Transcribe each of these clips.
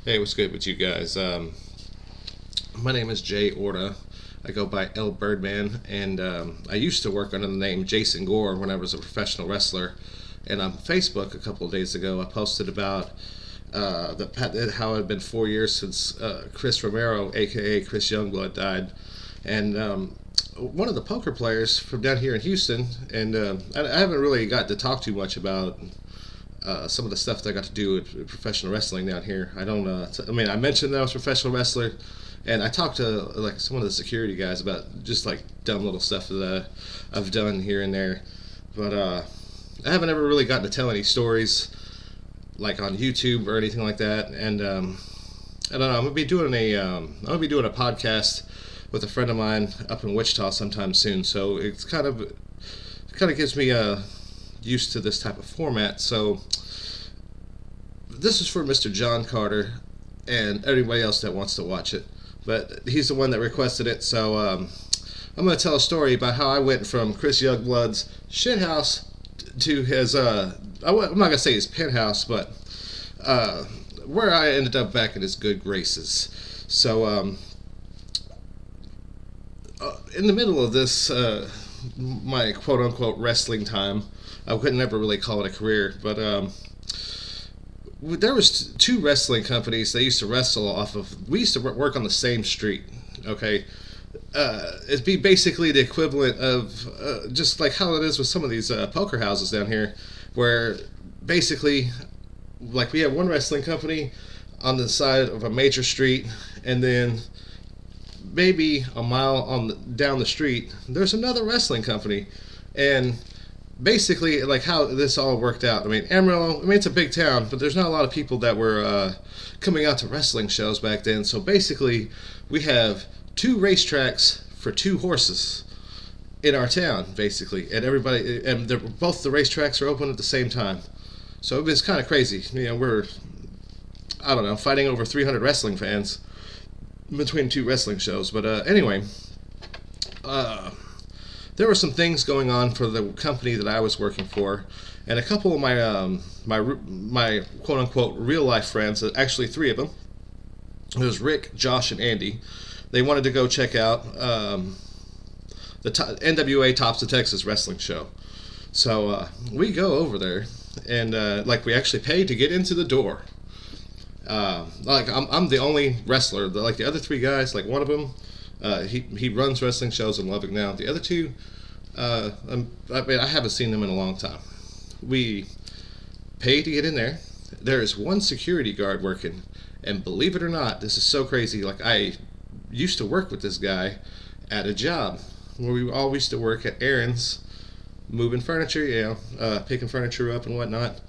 Hey, what's good with you guys? My name is Jay Orta. I go by L Birdman, and I used to work under the name Jason Gore when I was a professional wrestler. And on Facebook a couple of days ago, I posted about how it had been 4 years since Chris Romero, aka Chris Youngblood, died. And one of the poker players from down here in Houston, and I haven't really got to talk too much about some of the stuff that I got to do with professional wrestling down here. I don't. I mean, I mentioned that I was a professional wrestler, and I talked to like some of the security guys about just like dumb little stuff that I've done here and there, but I haven't ever really gotten to tell any stories like on YouTube or anything like that. And I don't know. I'm gonna be doing a podcast with a friend of mine up in Wichita sometime soon. So it's kind of gives me used to this type of format. So this is for Mr. John Carter and everybody else that wants to watch it. But he's the one that requested it, so I'm going to tell a story about how I went from Chris Youngblood's shithouse to his, I'm not going to say his penthouse, but where I ended up back in his good graces. So in the middle of this, my quote-unquote wrestling time, I could never really call it a career, but there was two wrestling companies that used to wrestle off of. We used to work on the same street. Okay, it'd be basically the equivalent of just like how it is with some of these poker houses down here, where basically, like we have one wrestling company on the side of a major street, and then maybe a mile down the street, there's another wrestling company, and basically like how this all worked out. I mean, Amarillo, it's a big town, but there's not a lot of people that were coming out to wrestling shows back then. So basically, we have two racetracks for two horses in our town, basically, and everybody, and both the racetracks are open at the same time. So it was kind of crazy. We're, I don't know, fighting over 300 wrestling fans between two wrestling shows. But anyway, there were some things going on for the company that I was working for, and a couple of my quote unquote real life friends, actually three of them. It was Rick, Josh, and Andy. They wanted to go check out the NWA Tops of Texas wrestling show. So we go over there, and like we actually paid to get into the door. Like I'm the only wrestler. Like the other three guys, like one of them, he runs wrestling shows in Lubbock now. The other two, I haven't seen them in a long time. We pay to get in there. There is one security guard working, and believe it or not, this is so crazy. Like I used to work with this guy at a job where we all used to work at errands, moving furniture, picking furniture up and whatnot.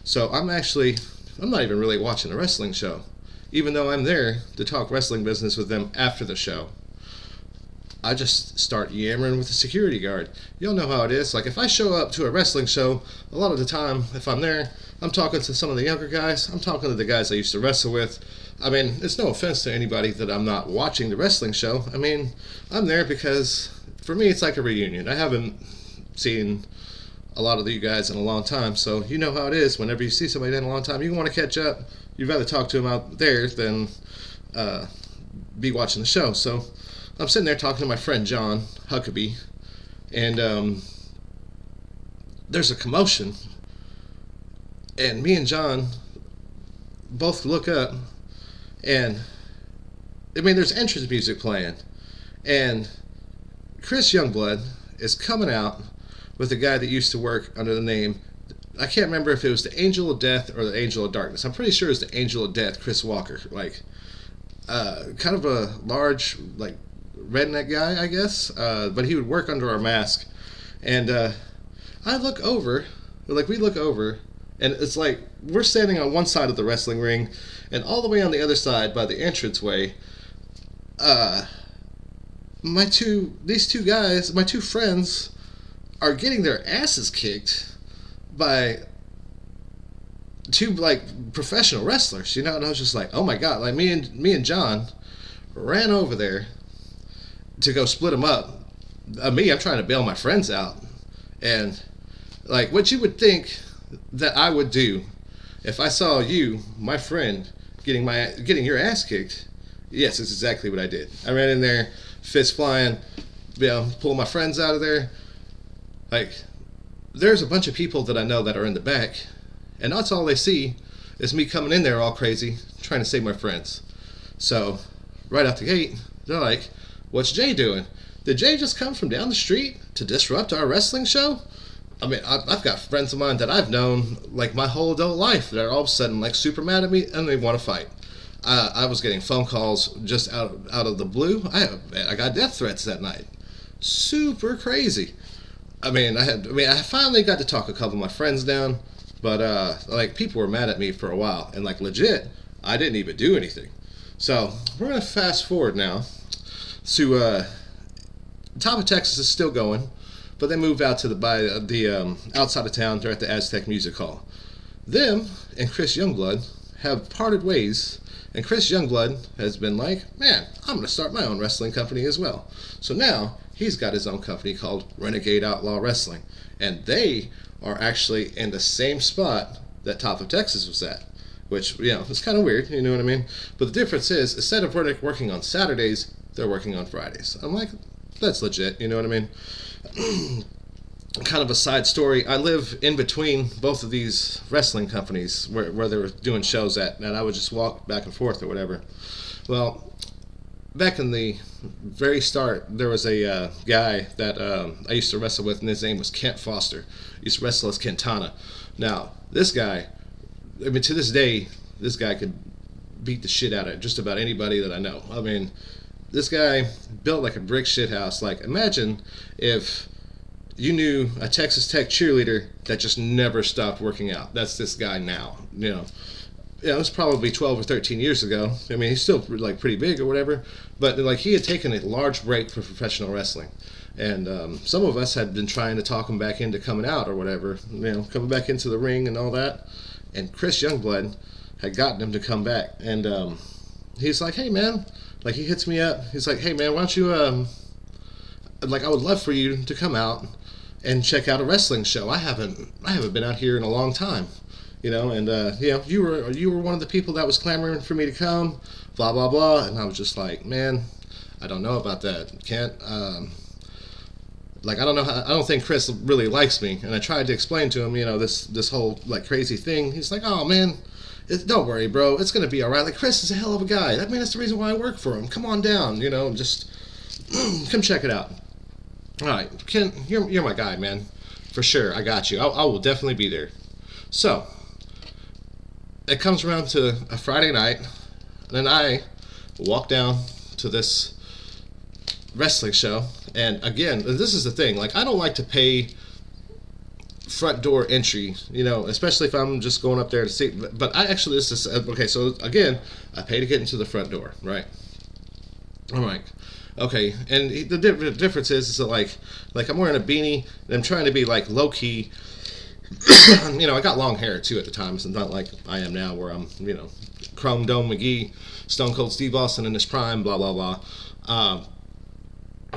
So I'm not even really watching a wrestling show, even though I'm there to talk wrestling business with them after the show. I just start yammering with the security guard. Y'all know how it is. Like, if I show up to a wrestling show, a lot of the time, if I'm there, I'm talking to some of the younger guys. I'm talking to the guys I used to wrestle with. I mean, it's no offense to anybody that I'm not watching the wrestling show. I mean, I'm there because, for me, it's like a reunion. I haven't seen a lot of you guys in a long time, so you know how it is. Whenever you see somebody in a long time, you want to catch up. You'd rather talk to them out there than be watching the show. So I'm sitting there talking to my friend John Huckabee, and there's a commotion, and me and John both look up, and there's entrance music playing, and Chris Youngblood is coming out with a guy that used to work under the name, I can't remember if it was the Angel of Death or the Angel of Darkness. I'm pretty sure it was the Angel of Death, Chris Walker. Like, kind of a large, like, redneck guy, I guess. But he would work under our mask. And we look over, and it's like we're standing on one side of the wrestling ring, and all the way on the other side by the entranceway, these two guys, my two friends, are getting their asses kicked by two like professional wrestlers, and I was just like, oh my god! Like me and John ran over there to go split them up. I'm trying to bail my friends out, and like what you would think that I would do if I saw you, my friend, getting your ass kicked. Yes, it's exactly what I did. I ran in there, fist flying, pulling my friends out of there. Like, there's a bunch of people that I know that are in the back, and that's all they see is me coming in there all crazy, trying to save my friends. So, right out the gate, they're like, "What's Jay doing? Did Jay just come from down the street to disrupt our wrestling show?" I mean, I've got friends of mine that I've known like my whole adult life that are all of a sudden like super mad at me and they want to fight. I was getting phone calls just out of the blue. I got death threats that night. Super crazy. I finally got to talk a couple of my friends down, but like people were mad at me for a while, and like legit, I didn't even do anything. So we're gonna fast forward now to top of Texas is still going, but they moved out to the outside of town. They're at the Aztec Music Hall. Them and Chris Youngblood have parted ways, and Chris Youngblood has been like, "Man, I'm going to start my own wrestling company as well." So now he's got his own company called Renegade Outlaw Wrestling, and they are actually in the same spot that Top of Texas was at, which, it's kind of weird, you know what I mean? But the difference is, instead of working on Saturdays, they're working on Fridays. I'm like, that's legit, you know what I mean? Kind of a side story, I live in between both of these wrestling companies where they were doing shows at, and I would just walk back and forth or whatever. Well, back in the very start, there was a guy that I used to wrestle with, and his name was Kent Foster. He used to wrestle as Quintana. Now, this guy, to this day, this guy could beat the shit out of just about anybody that I know. I mean, this guy built like a brick shit house. Like, imagine if you knew a Texas Tech cheerleader that just never stopped working out. That's this guy now. It was probably 12 or 13 years ago. I mean, he's still like pretty big or whatever, but like he had taken a large break for professional wrestling, and some of us had been trying to talk him back into coming out or whatever, coming back into the ring and all that. And Chris Youngblood had gotten him to come back, and he's like, "Hey man," like he hits me up. He's like, "Hey man, why don't you like I would love for you to come out and check out a wrestling show. I haven't been out here in a long time." And you were one of the people that was clamoring for me to come, blah blah blah, and I was just like, "Man, I don't know about that, Kent. Like I don't think Chris really likes me." And I tried to explain to him, this whole like crazy thing. He's like, "Oh man, don't worry, bro. It's gonna be all right. Like Chris is a hell of a guy. I mean, that's the reason why I work for him. Come on down, just come check it out." All right, Ken, you're my guy, man, for sure. I got you. I will definitely be there. So it comes around to a Friday night, and then I walk down to this wrestling show. And again, this is the thing. Like, I don't like to pay front door entry, especially if I'm just going up there to see. But I actually, this is okay. So again, I pay to get into the front door, right? I'm like, okay. And the difference is that like I'm wearing a beanie and I'm trying to be like low key. I got long hair too at the time. It's not like I am now, where I'm, Chrome Dome McGee, Stone Cold Steve Austin in his prime, blah blah blah.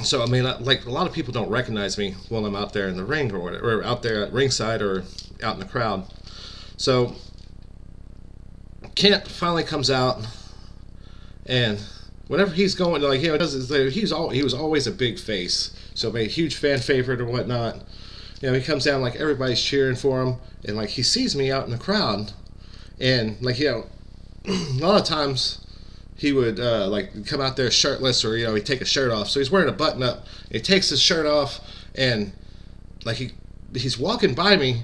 So like a lot of people don't recognize me while I'm out there in the ring or whatever, or out there at ringside or out in the crowd. So Kent finally comes out, and whenever he's going, like he was always a big face, so a huge fan favorite or whatnot. He comes down, like everybody's cheering for him, and like he sees me out in the crowd, and like a lot of times he would like come out there shirtless, or he'd take a shirt off. So he's wearing a button up. He takes his shirt off, and like he's walking by me,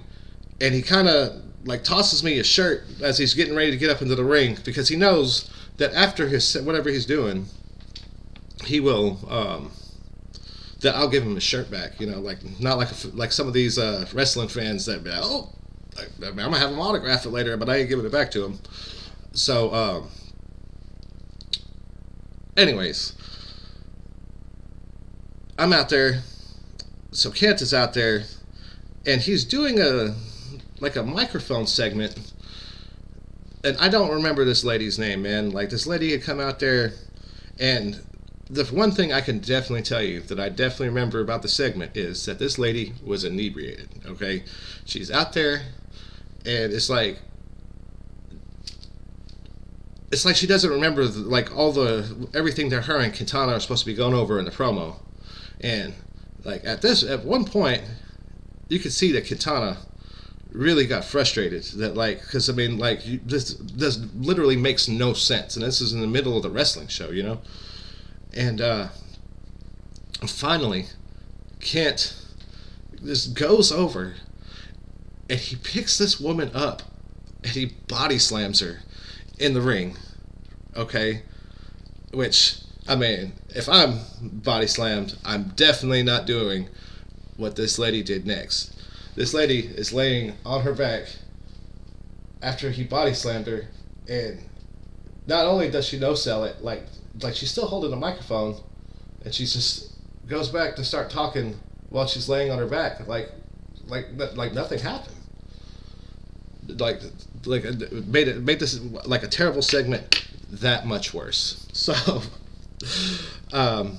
and he kind of like tosses me his shirt as he's getting ready to get up into the ring, because he knows that after his whatever he's doing, he will. That I'll give him his shirt back, like not like some of these wrestling fans that be like, "Oh, I'm gonna have him autograph it later," but I ain't giving it back to him. So, anyways, I'm out there. So Kent is out there, and he's doing a microphone segment, and I don't remember this lady's name, man. Like this lady had come out there, and the one thing I can definitely tell you that I definitely remember about the segment is that this lady was inebriated, okay? She's out there, and it's like, it's like she doesn't remember like all the everything that her and Quintana are supposed to be going over in the promo. And like at one point, you could see that Quintana really got frustrated that like because I mean like this literally makes no sense, and this is in the middle of the wrestling show, you know. And finally, Kent just goes over and he picks this woman up and he body slams her in the ring. Okay, which I mean, if I'm body slammed, I'm definitely not doing what this lady did next. This lady is laying on her back after he body slammed her, and not only does she no sell it, like she's still holding a microphone, and she just goes back to start talking while she's laying on her back, like nothing happened. Like made this like a terrible segment that much worse. So, um,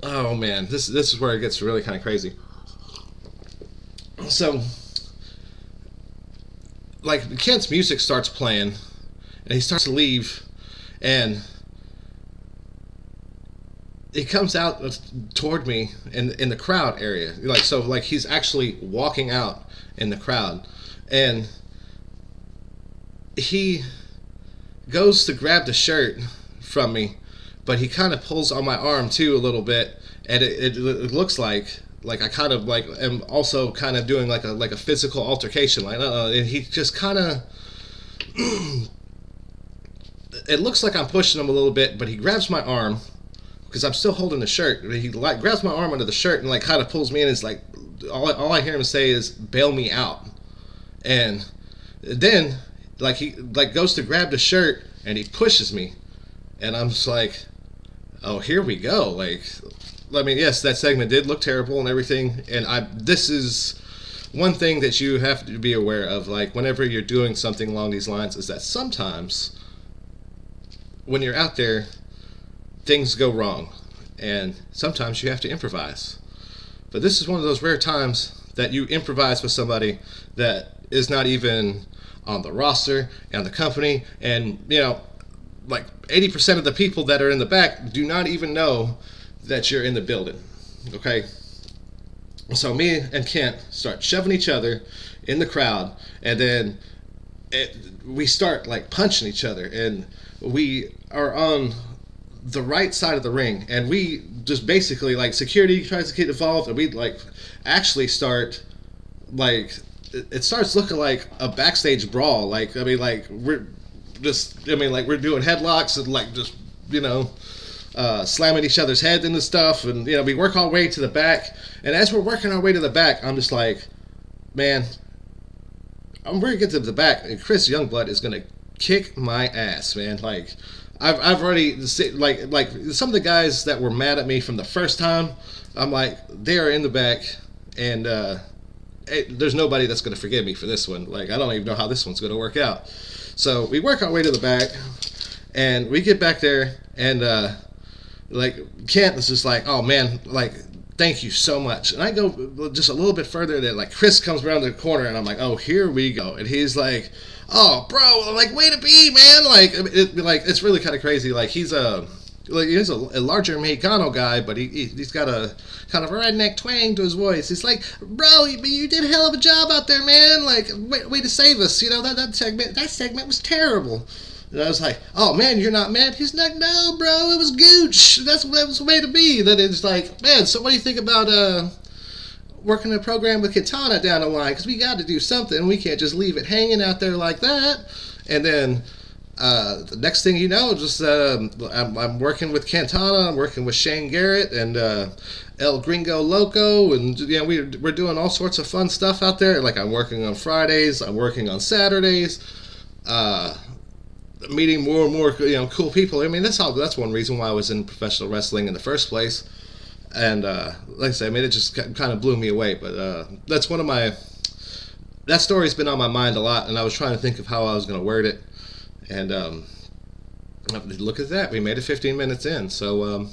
oh man, this is where it gets really kind of crazy. So, like Kent's music starts playing, and he starts to leave, and he comes out toward me in the crowd area, like he's actually walking out in the crowd, and he goes to grab the shirt from me, but he kind of pulls on my arm too a little bit, and it looks like I kind of like am also kind of doing like a physical altercation, and he just kind of it looks like I'm pushing him a little bit, but he grabs my arm because I'm still holding the shirt. He like grabs my arm under the shirt and like kind of pulls me in. It's like all I hear him say is "bail me out," and then like he like goes to grab the shirt and he pushes me, and I'm just like, oh, here we go. Like, I mean, yes, that segment did look terrible and everything, and this is one thing that you have to be aware of, like whenever you're doing something along these lines, is that sometimes when you're out there, things go wrong, and sometimes you have to improvise. But this is one of those rare times that you improvise with somebody that is not even on the roster and the company, and you know, like 80% of the people that are in the back do not even know that you're in the building. Okay, so me and Kent start shoving each other in the crowd, and then we start like punching each other, and we are on the right side of the ring, and we just basically like security tries to get involved, and we like actually start like it starts looking like a backstage brawl. Like I mean, like we're we're doing headlocks and like just slamming each other's heads into stuff, and we work our way to the back. And as we're working our way to the back, I'm just like, man, I'm ready to get to the back, and Chris Youngblood is gonna kick my ass, man. Like I've already like some of the guys that were mad at me from the first time, I'm like, they are in the back, and there's nobody that's gonna forgive me for this one. Like I don't even know how this one's gonna work out. So we work our way to the back, and we get back there, and like Kent is just like, oh man, like thank you so much. And I go just a little bit further, and then like Chris comes around the corner, and I'm like, oh, here we go. And he's like, oh bro, like way to be, man. Like it's really kind of crazy. Like he's a larger Mexicano guy, but he's got a kind of a redneck twang to his voice. He's like, bro, you did a hell of a job out there, man. Like way to save us. That segment was terrible. And I was like, oh man, you're not mad? He's like, no bro, it was gooch. That was the way to be. Then it's like, man, so what do you think about working a program with Katana down the line? Because we got to do something. We can't just leave it hanging out there like that. And then the next thing you know, just I'm working with Cantana, I'm working with Shane Garrett and El Gringo Loco, and we're doing all sorts of fun stuff out there. Like I'm working on Fridays, I'm working on Saturdays, meeting more and more cool people. I mean that's one reason why I was in professional wrestling in the first place. And like I said, I mean it just kind of blew me away. But that's one of that story's been on my mind a lot, and I was trying to think of how I was going to word it. And look at that, we made it 15 minutes in. So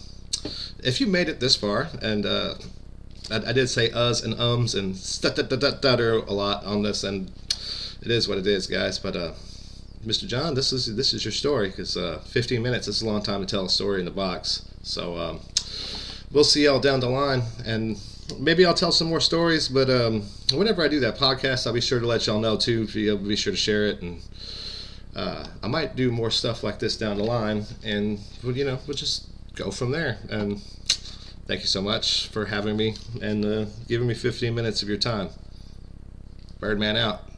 if you made it this far, and I did say uhs and ums and stutter a lot on this, and it is what it is, guys. But Mr. John, this is your story, because 15 minutes is a long time to tell a story in the box. So we'll see y'all down the line, and maybe I'll tell some more stories. But whenever I do that podcast, I'll be sure to let y'all know too. Be sure to share it, and I might do more stuff like this down the line, and we'll just go from there. And thank you so much for having me and giving me 15 minutes of your time. Birdman out.